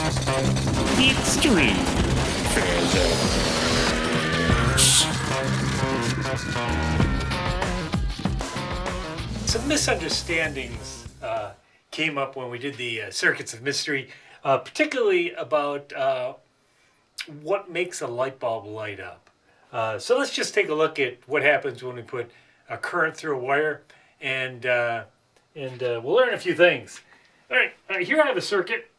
History. Some misunderstandings came up when we did the circuits of mystery, particularly about what makes a light bulb light up. So let's just take a look at what happens when we put a current through a wire, and we'll learn a few things. All right, here I have a circuit.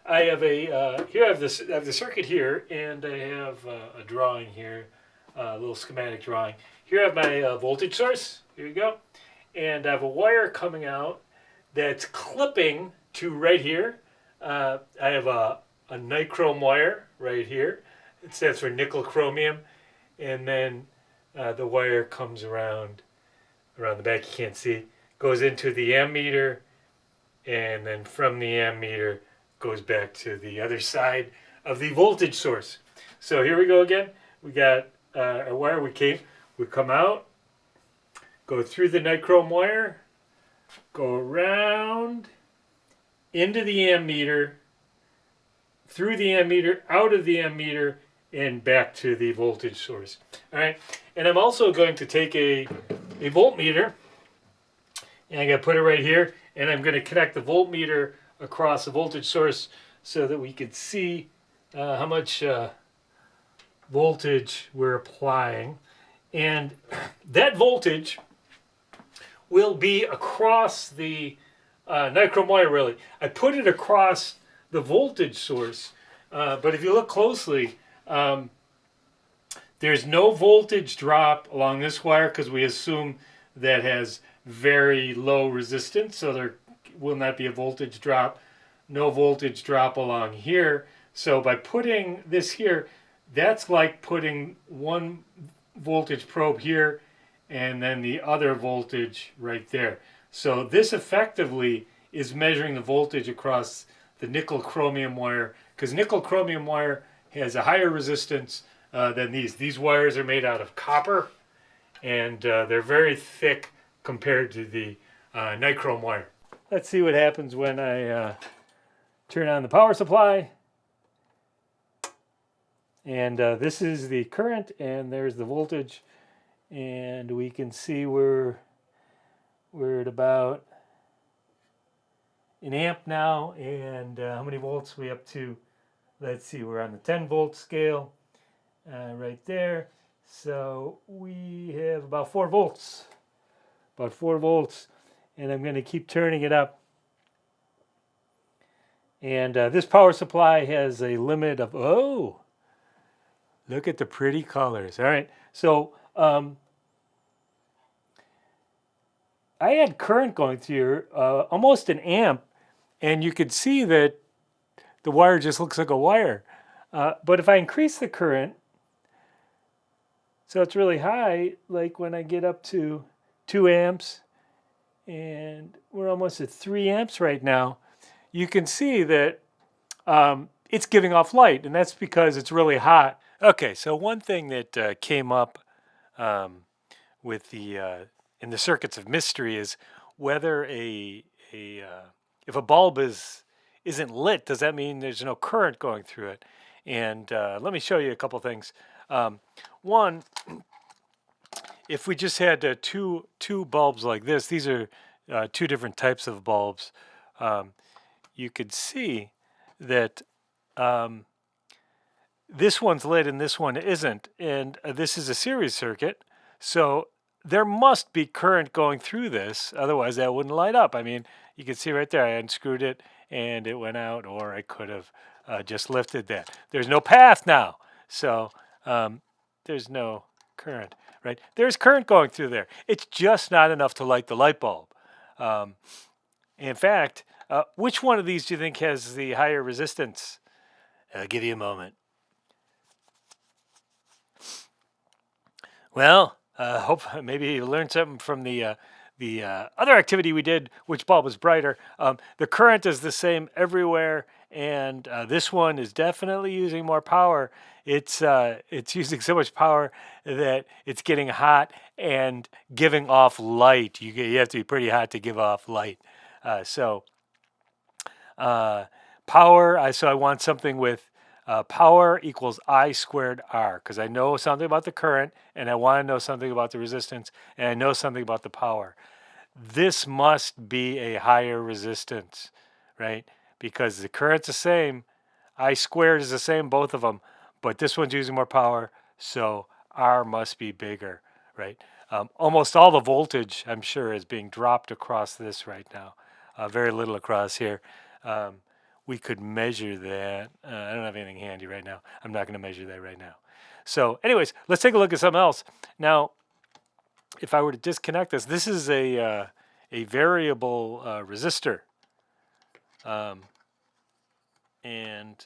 I have here I have this. I have the circuit here, and I have a drawing here, a little schematic drawing. Here I have my voltage source. Here you go, and I have a wire coming out that's clipping to right here. I have a nichrome wire right here. It stands for nickel chromium, and then the wire comes around the back. You can't see. Goes into the ammeter, and then from the ammeter goes back to the other side of the voltage source. So here we go again. We got a wire. We come out, go through the nichrome wire, go around into the ammeter, through the ammeter, out of the ammeter, and back to the voltage source. All right, and I'm also going to take a voltmeter, and I'm going to put it right here, and I'm going to connect the voltmeter across the voltage source so that we can see how much voltage we're applying. And that voltage will be across the nichrome wire, really. I put it across the voltage source, but if you look closely, there's no voltage drop along this wire because we assume that has very low resistance, so there will not be a voltage drop. No voltage drop along here. So by putting this here, that's like putting one voltage probe here and then the other voltage right there. So this effectively is measuring the voltage across the nickel chromium wire, because nickel chromium wire has a higher resistance than these. These wires are made out of copper, and they're very thick compared to the nichrome wire. Let's see what happens when I turn on the power supply. And this is the current, and there's the voltage. And we can see we're at about an amp now. And how many volts are we up to? Let's see, we're on the 10 volt scale right there. So we have about 4 volts. About 4 volts. And I'm going to keep turning it up. And this power supply has a limit of, oh, look at the pretty colors. All right, so I had current going through here, almost an amp, and you could see that the wire just looks like a wire. But if I increase the current, so it's really high, like when I get up to 2 amps, and we're almost at 3 amps right now, you can see that it's giving off light, and that's because it's really hot. Okay, so one thing that came up with the in the circuits of mystery is whether if a bulb isn't lit, does that mean there's no current going through it? And let me show you a couple things. One, if we just had two bulbs like this, these are 2 different types of bulbs. You could see that this one's lit and this one isn't, and this is a series circuit, so there must be current going through this, otherwise that wouldn't light up. I mean, you can see right there, I unscrewed it and it went out, or I could have just lifted that. There's no path now, so there's no current, right? There's current going through there. It's just not enough to light the light bulb. In fact, which one of these do you think has the higher resistance? I'll give you a moment. Well, hope maybe you learned something from the other activity we did. Which bulb is brighter? The current is the same everywhere, and this one is definitely using more power. It's using so much power that it's getting hot and giving off light. You have to be pretty hot to give off light. So power, so I want something with power equals I squared R, because I know something about the current, and I want to know something about the resistance, and I know something about the power. This must be a higher resistance, right? Because the current's the same, I squared is the same, both of them, but this one's using more power, so R must be bigger, right? Almost all the voltage, I'm sure, is being dropped across this right now. Very little across here. We could measure that. I don't have anything handy right now. I'm not going to measure that right now. So anyways, let's take a look at something else. Now, if I were to disconnect this, this is a variable resistor. And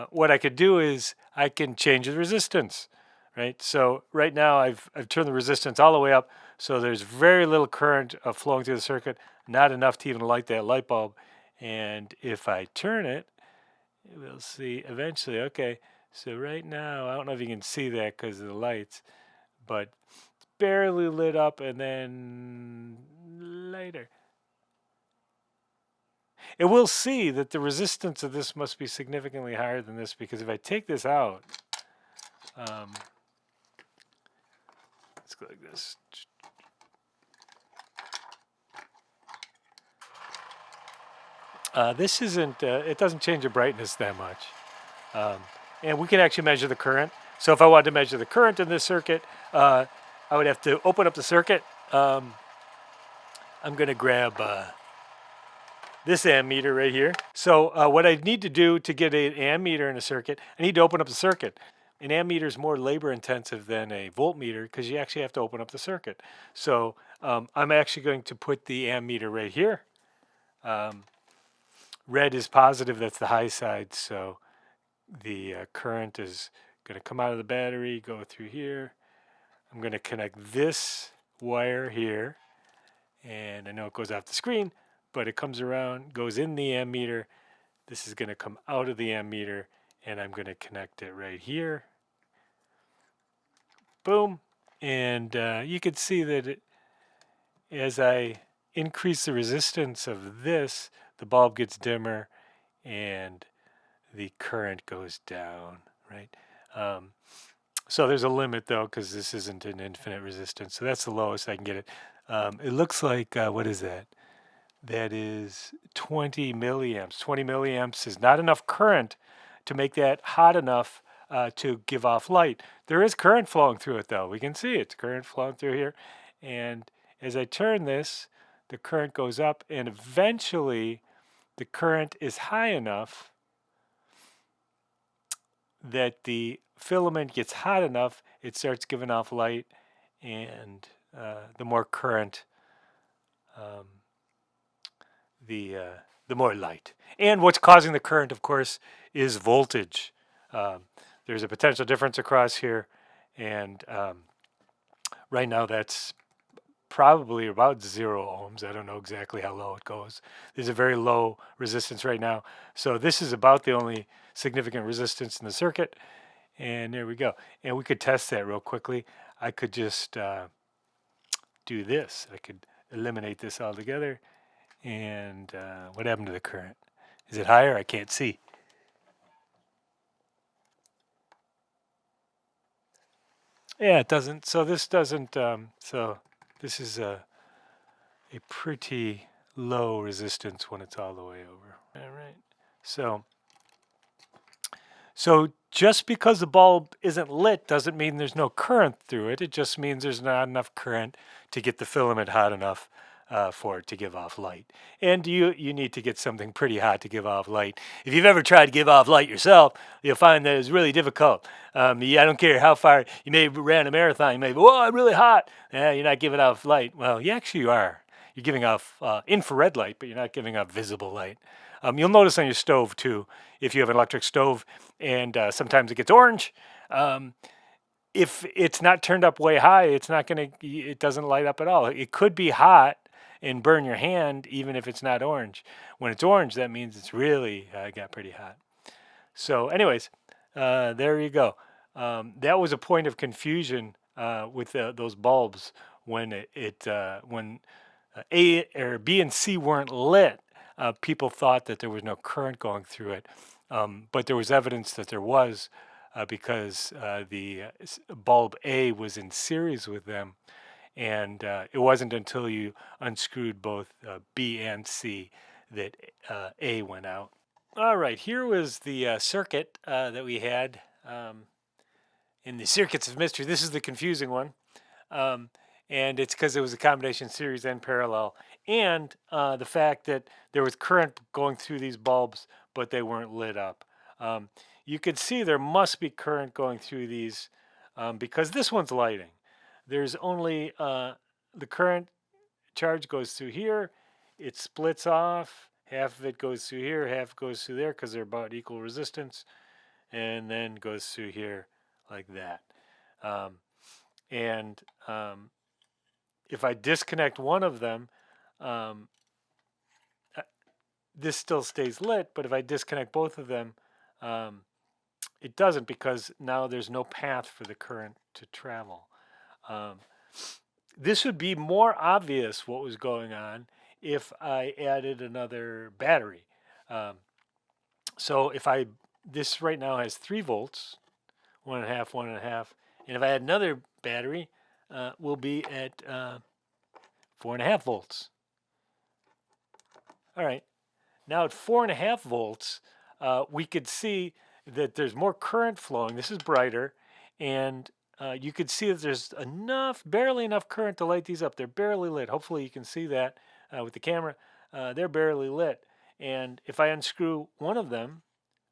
what I could do is I can change the resistance, right? So right now I've turned the resistance all the way up, so there's very little current flowing through the circuit, not enough to even light that light bulb. And if I turn it, we'll see eventually. Okay, so right now, I don't know if you can see that because of the lights, but it's barely lit up and then later. It will see that the resistance of this must be significantly higher than this, because if I take this out, let's go like this. This isn't, it doesn't change the brightness that much. And we can actually measure the current. So if I wanted to measure the current in this circuit, I would have to open up the circuit. I'm going to grab this ammeter right here. So what I need to do to get an ammeter in a circuit, I need to open up the circuit. An ammeter is more labor intensive than a voltmeter because you actually have to open up the circuit. So I'm actually going to put the ammeter right here. Red is positive, that's the high side, so the current is going to come out of the battery, go through here. I'm going to connect this wire here, and I know it goes off the screen, but it comes around, goes in the ammeter. This is going to come out of the ammeter, and I'm going to connect it right here. Boom. And you can see that as I increase the resistance of this, the bulb gets dimmer and the current goes down, right? So there's a limit though, because this isn't an infinite resistance. So that's the lowest I can get it. It looks like, what is that? That is 20 milliamps. 20 milliamps is not enough current to make that hot enough to give off light. There is current flowing through it though. We can see it's current flowing through here. And as I turn this, the current goes up, and eventually the current is high enough that the filament gets hot enough, it starts giving off light, and the more current, the more light. And what's causing the current, of course, is voltage. There's a potential difference across here, and right now that's probably about 0 ohms. I don't know exactly how low it goes. There's a very low resistance right now. So this is about the only significant resistance in the circuit. And there we go. And we could test that real quickly. I could just do this. I could eliminate this altogether. And what happened to the current? Is it higher? I can't see. Yeah, it doesn't. So this doesn't. So this is a pretty low resistance when it's all the way over. All right. So just because the bulb isn't lit doesn't mean there's no current through it. It just means there's not enough current to get the filament hot enough for it to give off light. And you need to get something pretty hot to give off light. If you've ever tried to give off light yourself, you'll find that it's really difficult. I don't care how far you may have ran a marathon. You may be, whoa, I'm really hot. You're not giving off light. Well, you actually are. You're giving off infrared light, but you're not giving off visible light. You'll notice on your stove too, if you have an electric stove, and sometimes it gets orange. If it's not turned up way high, it doesn't light up at all. It could be hot and burn your hand even if it's not orange. When it's orange, that means it's really got pretty hot. So anyways, there you go. That was a point of confusion with those bulbs when when A or B and C weren't lit. people thought that there was no current going through it, but there was evidence that there was, because the bulb A was in series with them, and it wasn't until you unscrewed both B and C that A went out. All right, here was the circuit that we had in the circuits of mystery. This is the confusing one. Um, and it's because it was a combination series and parallel, and the fact that there was current going through these bulbs, but they weren't lit up. You could see there must be current going through these, because this one's lighting. There's only the current charge goes through here. It splits off. Half of it goes through here, half goes through there because they're about equal resistance, and then goes through here like that. And if I disconnect one of them, um, this still stays lit, but if I disconnect both of them, it doesn't, because now there's no path for the current to travel. This would be more obvious what was going on if I added another battery. So if this right now has 3 volts, 1.5, 1.5, and if I add another battery, we'll be at 4.5 volts. All right, now at 4.5 volts, we could see that there's more current flowing. This is brighter, and you could see that there's barely enough current to light these up. They're barely lit. Hopefully you can see that with the camera. They're barely lit. And if I unscrew one of them,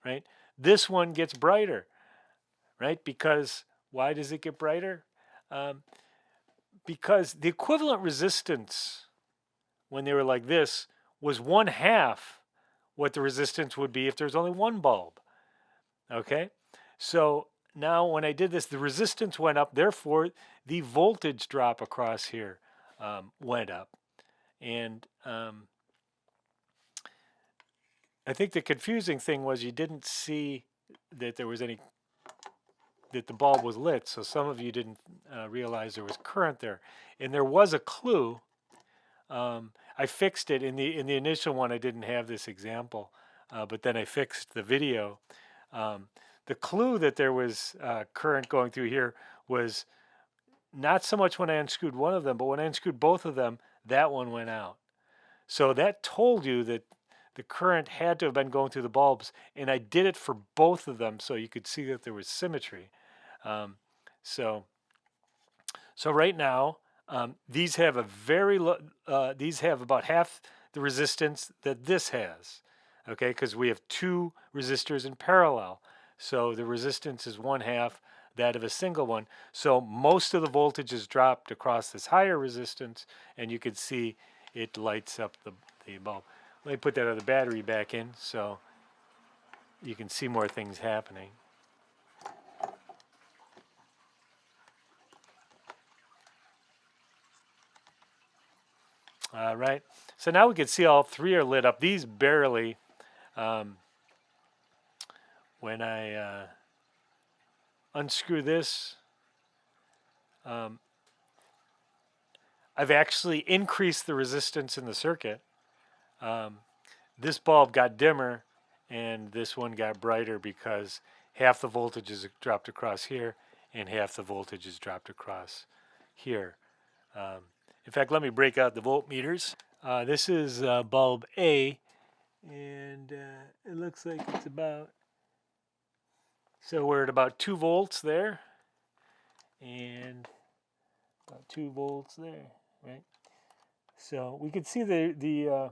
right, this one gets brighter, right? Because why does it get brighter? Because the equivalent resistance when they were like this was 1/2 what the resistance would be if there's only one bulb. Okay, so now when I did this, the resistance went up, therefore the voltage drop across here went up. And I think the confusing thing was you didn't see that there was that the bulb was lit, so some of you didn't realize there was current there. And there was a clue. I fixed it in the initial one. I didn't have this example, but then I fixed the video. The clue that there was current going through here was not so much when I unscrewed one of them, but when I unscrewed both of them, that one went out. So that told you that the current had to have been going through the bulbs, and I did it for both of them so you could see that there was symmetry. So right now, these have these have about half the resistance that this has, okay? Because we have 2 resistors in parallel, so the resistance is 1/2 that of a single one. So most of the voltage is dropped across this higher resistance, and you can see it lights up the bulb. Let me put that other battery back in so you can see more things happening. All right, so now we can see all 3 are lit up. These barely. When I unscrew this, I've actually increased the resistance in the circuit. This bulb got dimmer and this one got brighter because half the voltage is dropped across here and half the voltage is dropped across here. In fact, let me break out the voltmeters. This is bulb A, and it looks like it's so we're at about 2 volts there, and about 2 volts there, right? So we can see the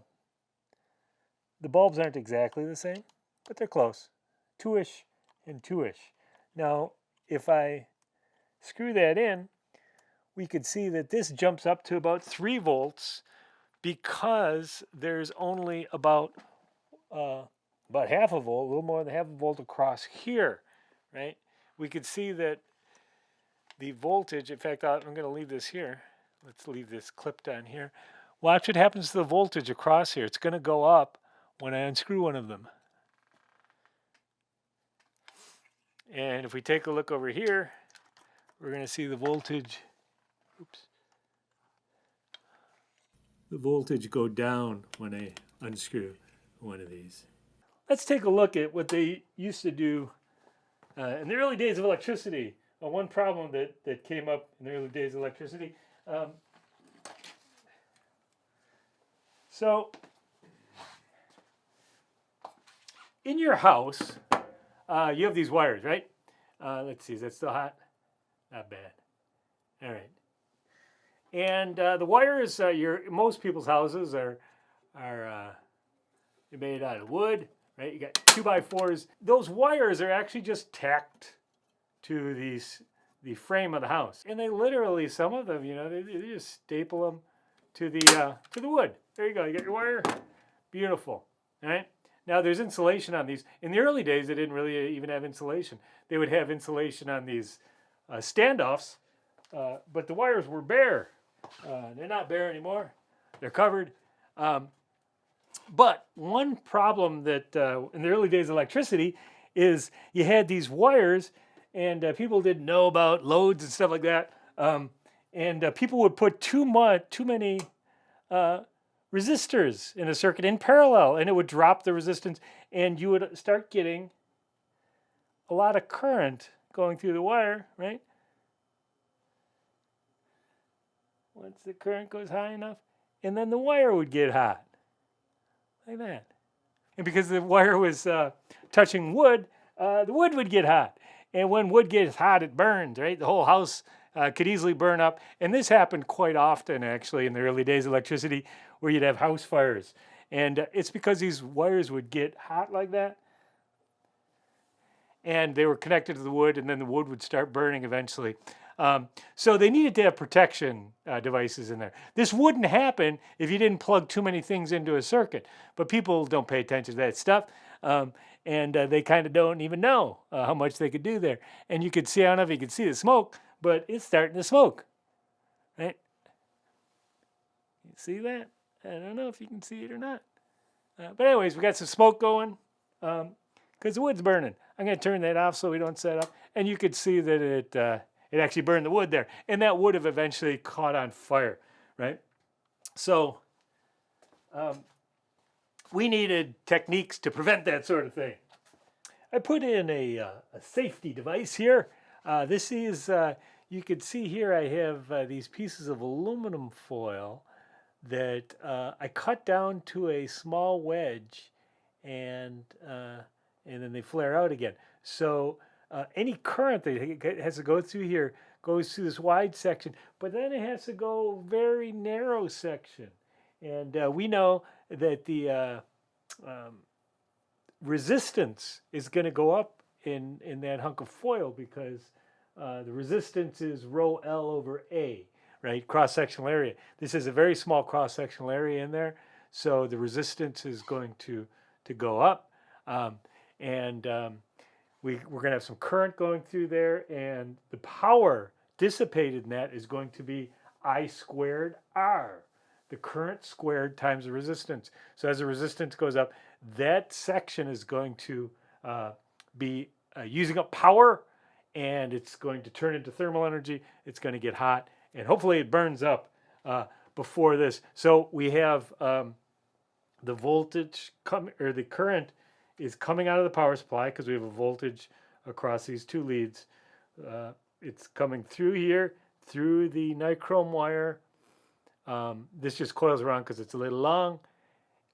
bulbs aren't exactly the same, but they're close, 2-ish and 2-ish. Now, if I screw that in, we could see that this jumps up to about 3 volts because there's only about half a volt, a little more than half a volt across here, right? We could see that the voltage, in fact, I'm going to leave this here. Let's leave this clip down here. Watch what happens to the voltage across here. It's going to go up when I unscrew one of them. And if we take a look over here, we're going to see the voltage, the voltage go down when I unscrew. one of these. Let's take a look at what they used to do in the early days of electricity. One problem that came up in the early days of electricity. So, in your house, you have these wires, right? Let's see, is that still hot? Not bad. All right. And the wires, most people's houses are made out of wood, right? You got 2x4s. Those wires are actually just tacked to the frame of the house, and they literally, some of them, they just staple them to the wood. There you go. You got your wire. Beautiful. All right. Now there's insulation on these. In the early days, they didn't really even have insulation. They would have insulation on these standoffs, but the wires were bare. They're not bare anymore. They're covered. But one problem that in the early days of electricity is you had these wires, and people didn't know about loads and stuff like that. And people would put too many resistors in a circuit in parallel, and it would drop the resistance, and you would start getting a lot of current going through the wire, right? Once the current goes high enough, and then the wire would get hot, like that. And because the wire was touching wood, the wood would get hot. And when wood gets hot, it burns, right? The whole house could easily burn up. And this happened quite often, actually, in the early days of electricity, where you'd have house fires. And it's because these wires would get hot like that. And they were connected to the wood, and then the wood would start burning eventually. So they needed to have protection devices in there. This wouldn't happen if you didn't plug too many things into a circuit. But people don't pay attention to that stuff. And they kind of don't even know how much they could do there. And you could see, I don't know if you could see the smoke, but it's starting to smoke, right? You see that? I don't know if you can see it or not. But anyways, we got some smoke going because the wood's burning. I'm going to turn that off so we don't set up. And you could see that it actually burned the wood there. And that would have eventually caught on fire, right? So we needed techniques to prevent that sort of thing. I put in a safety device here. This is, you can see here I have these pieces of aluminum foil that I cut down to a small wedge, and then they flare out again. So any current that has to go through here goes through this wide section, but then it has to go very narrow section. And we know that the resistance is going to go up in that hunk of foil because the resistance is rho L over A, right? Cross-sectional area. This is a very small cross-sectional area in there, so the resistance is going to go up. We're going to have some current going through there, and the power dissipated in that is going to be I squared R, the current squared times the resistance. So as the resistance goes up, that section is going to be using up power, and it's going to turn into thermal energy. It's going to get hot, and hopefully it burns up before this. So we have the voltage or the current is coming out of the power supply because we have a voltage across these two leads. It's coming through here, through the nichrome wire. This just coils around because it's a little long.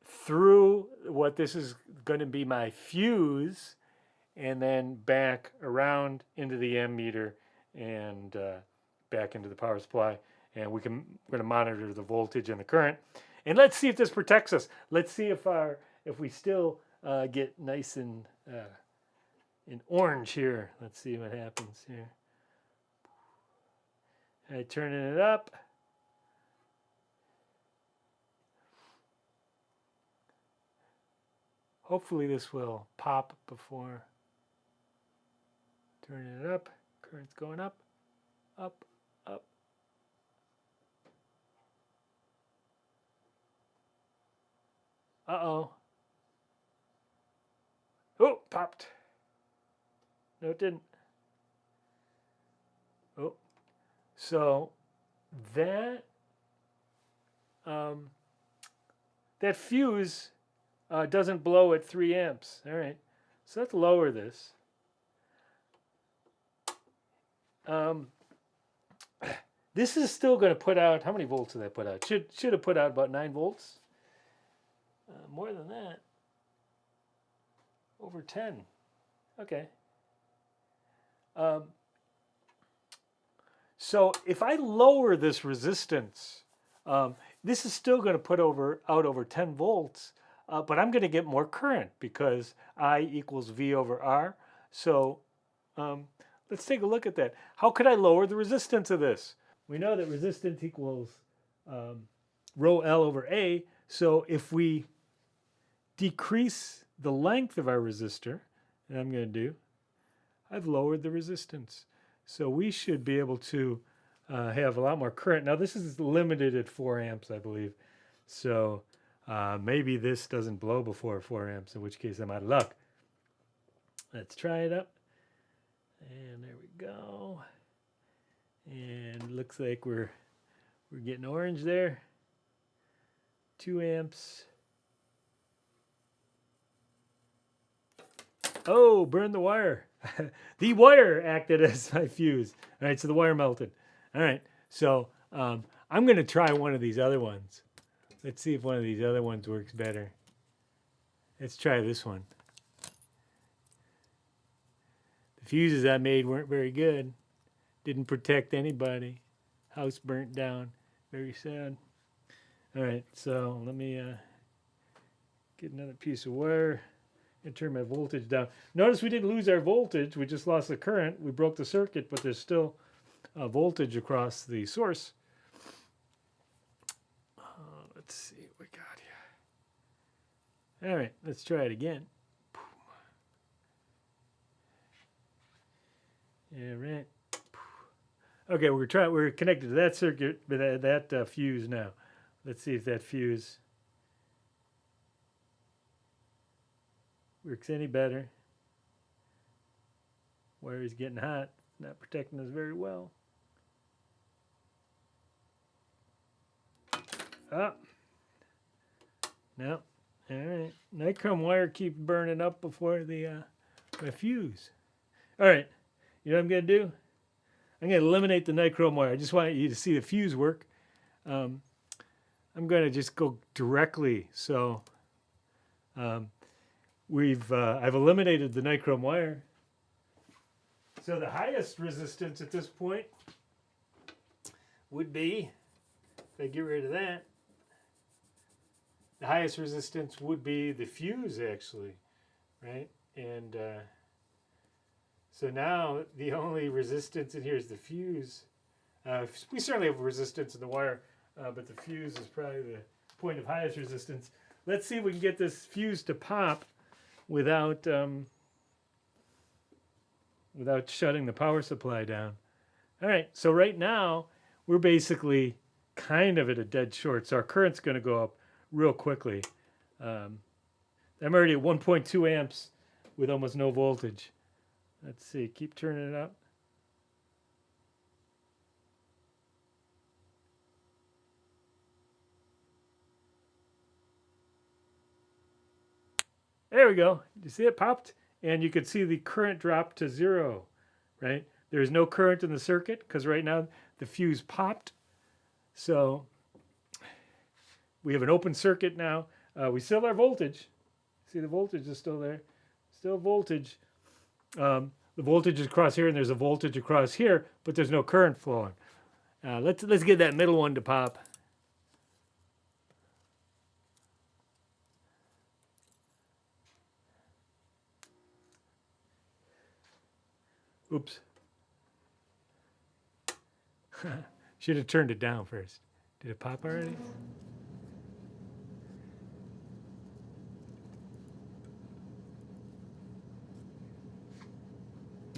Through what this is going to be my fuse, and then back around into the ammeter and back into the power supply. And we're going to monitor the voltage and the current. And let's see if this protects us. Let's see if we still get nice and in orange here. Let's see what happens here. Turning it up. Hopefully this will pop before turning it up. Current's going up, up, up. Uh-oh. Oh, popped. No, it didn't. Oh. So that that fuse It doesn't blow at 3 amps. All right, so let's lower this. This is still going to put out, how many volts did that put out? Should have put out about 9 volts. More than that. Over 10. Okay. So if I lower this resistance, this is still going to put out over 10 volts, but I'm going to get more current because I equals V over R. So let's take a look at that. How could I lower the resistance of this? We know that resistance equals rho L over A. So if we decrease the length of our resistor, and I'm going to do, I've lowered the resistance. So we should be able to have a lot more current. Now this is limited at 4 amps, I believe. So maybe this doesn't blow before 4 amps, in which case I'm out of luck. Let's try it up. And there we go. And it looks like we're getting orange there. 2 amps. Oh, burned the wire. The wire acted as my fuse. All right, so the wire melted. All right, so I'm going to try one of these other ones. Let's see if one of these other ones works better. Let's try this one. The fuses I made weren't very good. Didn't protect anybody. House burnt down. Very sad. All right, so let me get another piece of wire and turn my voltage down. Notice we didn't lose our voltage. We just lost the current. We broke the circuit, but there's still voltage across the source. Let's see what we got here. All right, let's try it again. Yeah, right. Okay, we're connected to that circuit, but that fuse now. Let's see if that fuse works any better. Wire is getting hot, not protecting us very well. Oh, no. All right, nichrome wire keeps burning up before the my fuse. All right, you know what I'm gonna do? I'm going to eliminate the nichrome wire. I just want you to see the fuse work. I'm going to just go directly. So I've eliminated the nichrome wire. So the highest resistance at this point would be, if I get rid of that, the highest resistance would be the fuse actually, right? And so now the only resistance in here is the fuse. We certainly have resistance in the wire, but the fuse is probably the point of highest resistance. Let's see if we can get this fuse to pop without shutting the power supply down. All right, so right now we're basically kind of at a dead short, so our current's going to go up real quickly. I'm already at 1.2 amps with almost no voltage. Let's see, keep turning it up. There we go. You see it popped? And you could see the current drop to 0, right? There's no current in the circuit because right now the fuse popped. So we have an open circuit now. We still have our voltage. See, the voltage is still there. Still voltage. The voltage is across here, and there's a voltage across here, but there's no current flowing. Let's get that middle one to pop. Oops. Should have turned it down first. Did it pop already?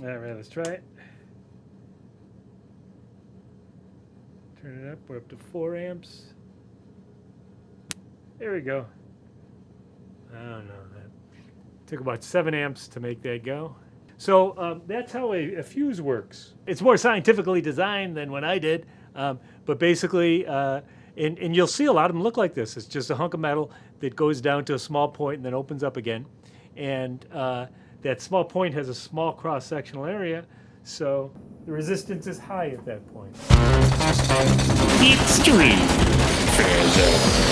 All right, let's try it. Turn it up. We're up to 4 amps. There we go. I don't know. That took about 7 amps to make that go. So that's how a fuse works. It's more scientifically designed than what I did, but basically And you'll see a lot of them look like this. It's just a hunk of metal that goes down to a small point and then opens up again. And that small point has a small cross-sectional area, so the resistance is high at that point. Extreme physics.